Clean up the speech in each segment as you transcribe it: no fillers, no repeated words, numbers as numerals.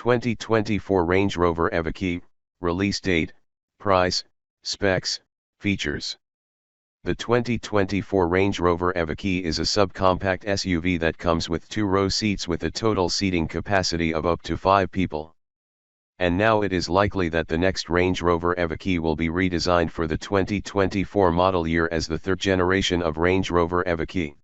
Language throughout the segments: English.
2024 Range Rover Evoque, release date, price, specs, features. The 2024 Range Rover Evoque is a subcompact SUV that comes with 2-row seats with a total seating capacity of up to 5 people. And now it is likely that the next Range Rover Evoque will be redesigned for the 2024 model year as the third generation of Range Rover Evoque.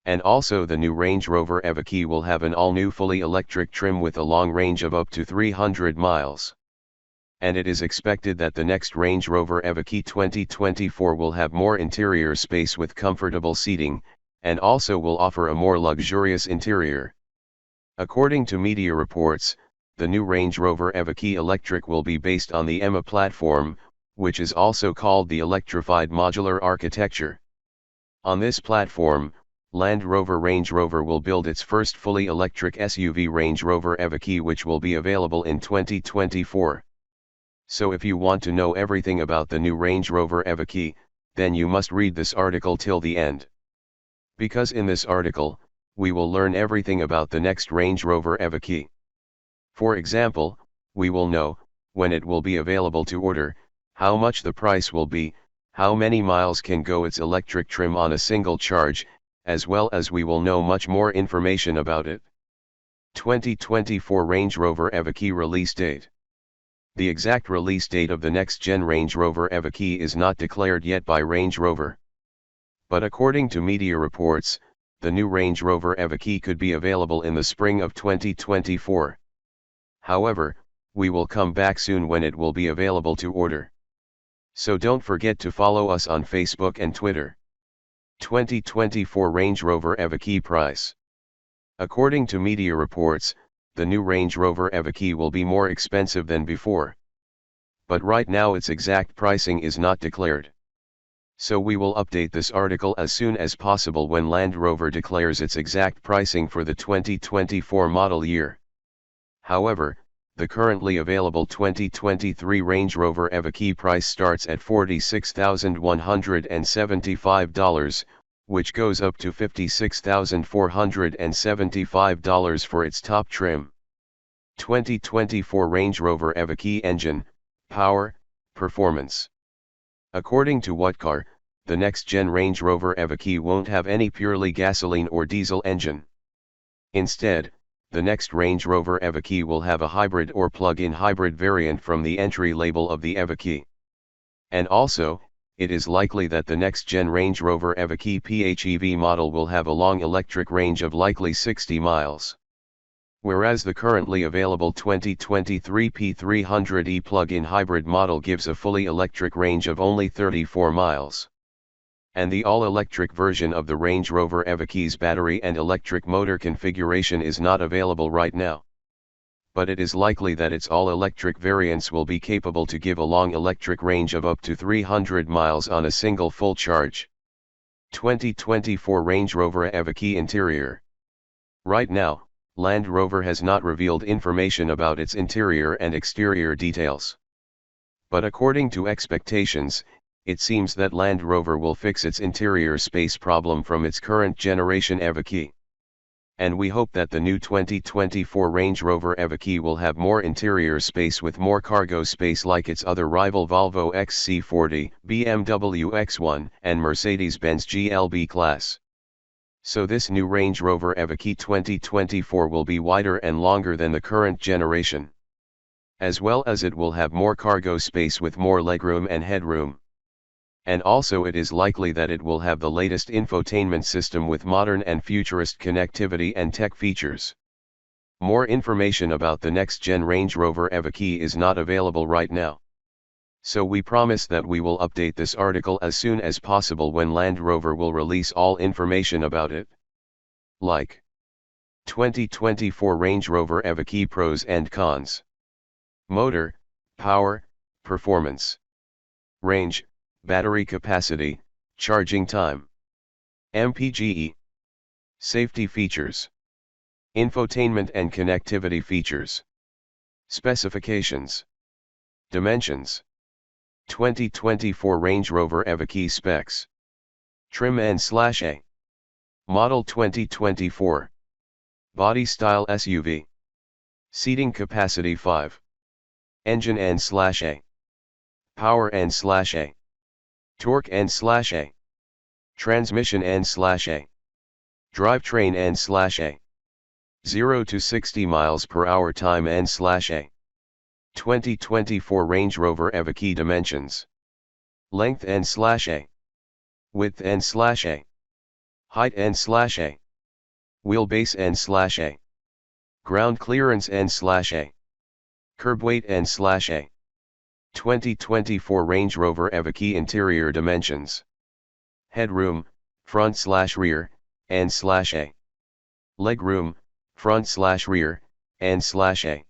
And also the new Range Rover Evoque will have an all-new fully electric trim with a long range of up to 300 miles. And it is expected that the next Range Rover Evoque 2024 will have more interior space with comfortable seating, and also will offer a more luxurious interior. According to media reports, the new Range Rover Evoque Electric will be based on the EMA platform, which is also called the Electrified Modular Architecture. On this platform, Land Rover Range Rover will build its first fully electric SUV Range Rover Evoque, which will be available in 2024. So if you want to know everything about the new Range Rover Evoque, then you must read this article till the end. Because in this article, we will learn everything about the next Range Rover Evoque. For example, we will know when it will be available to order, how much the price will be, how many miles can go its electric trim on a single charge, as well as we will know much more information about it. 2024 Range Rover Evoque release date. The exact release date of the next-gen Range Rover Evoque is not declared yet by Range Rover. But according to media reports, the new Range Rover Evoque could be available in the spring of 2024. However, we will come back soon when it will be available to order. So don't forget to follow us on Facebook and Twitter. 2024 Range Rover Evoque price. According to media reports, the new Range Rover Evoque will be more expensive than before. But right now its exact pricing is not declared. So we will update this article as soon as possible when Land Rover declares its exact pricing for the 2024 model year. However, the currently available 2023 Range Rover Evoque price starts at $46,175, which goes up to $56,475 for its top trim. 2024 Range Rover Evoque engine, power, performance. According to Whatcar, the next-gen Range Rover Evoque won't have any purely gasoline or diesel engine. Instead, the next Range Rover Evoque will have a hybrid or plug-in hybrid variant from the entry label of the Evoque. And also, it is likely that the next-gen Range Rover Evoque PHEV model will have a long electric range of likely 60 miles. Whereas the currently available 2023 P300e plug-in hybrid model gives a fully electric range of only 34 miles. And the all-electric version of the Range Rover Evoque's battery and electric motor configuration is not available right now. But it is likely that its all-electric variants will be capable to give a long electric range of up to 300 miles on a single full charge. 2024 Range Rover Evoque interior. Right now, Land Rover has not revealed information about its interior and exterior details. But according to expectations, it seems that Land Rover will fix its interior space problem from its current generation Evoque. And we hope that the new 2024 Range Rover Evoque will have more interior space with more cargo space like its other rival Volvo XC40, BMW X1, and Mercedes-Benz GLB class. So this new Range Rover Evoque 2024 will be wider and longer than the current generation. As well as it will have more cargo space with more legroom and headroom. And also it is likely that it will have the latest infotainment system with modern and futurist connectivity and tech features. More information about the next-gen Range Rover Evoque is not available right now. So we promise that we will update this article as soon as possible when Land Rover will release all information about it. Like 2024 Range Rover Evoque pros and cons. Motor, power, performance. Range, battery capacity, charging time. MPGe. Safety features. Infotainment and connectivity features. Specifications. Dimensions. 2024 Range Rover Evoque specs. Trim N/A. Model 2024. Body style SUV. Seating capacity 5. Engine N/A. Power N/A. Torque N/A. Transmission N/A. Drivetrain N/A. 0 to 60 miles per hour time N/A. 2024 Range Rover Evoque dimensions. Length N/A. Width N/A. Height N/A. Wheelbase N/A. Ground clearance N/A. Curb weight N/A. 2024 Range Rover Evoque interior dimensions. Headroom, front/rear, N/A. Legroom, front/rear, N/A.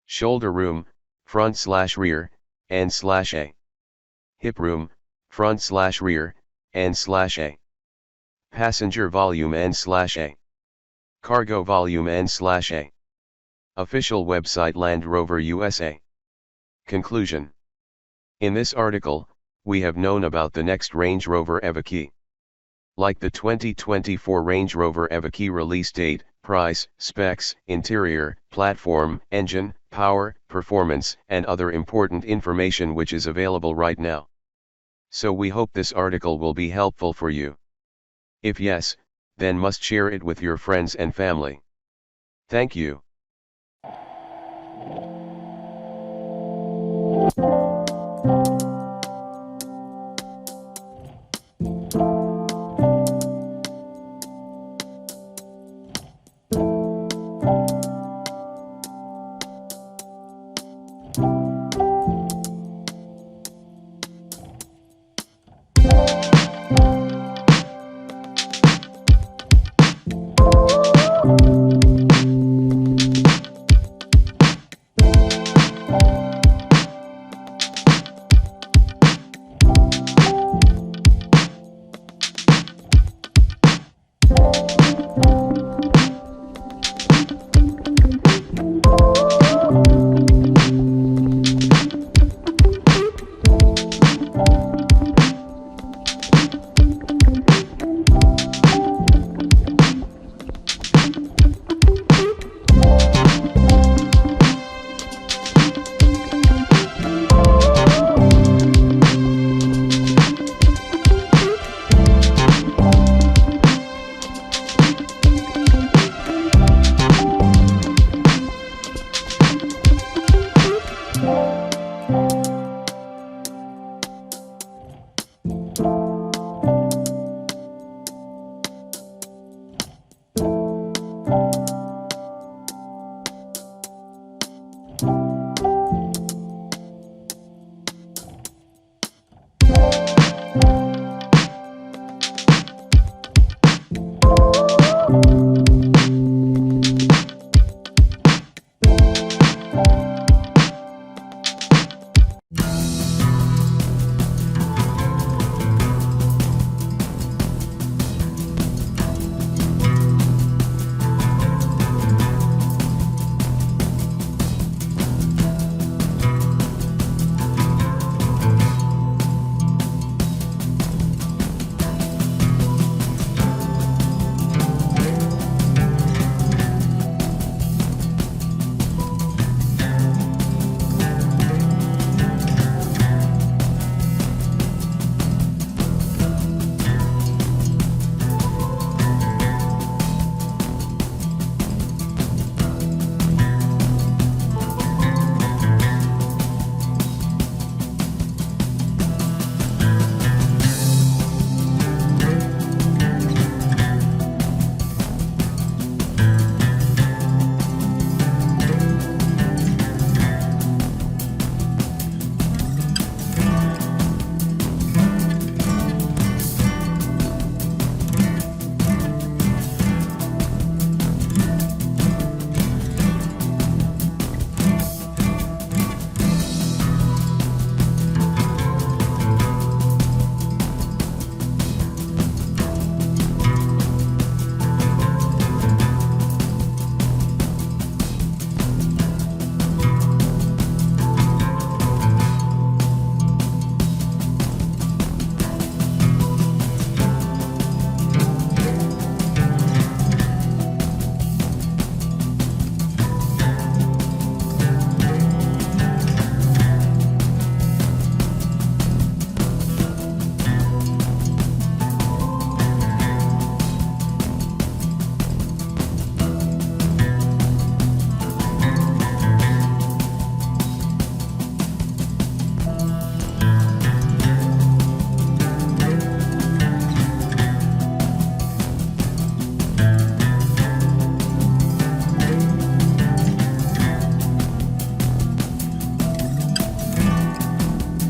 Shoulder room, front/rear, N/A. Hip room, front/rear, N/A. Passenger volume N/A. Cargo volume N/A. Official website Land Rover USA. Conclusion. In this article, we have known about the next Range Rover Evoque. Like the 2024 Range Rover Evoque release date, price, specs, interior, platform, engine, power, performance, and other important information which is available right now. So we hope this article will be helpful for you. If yes, then must share it with your friends and family. Thank you.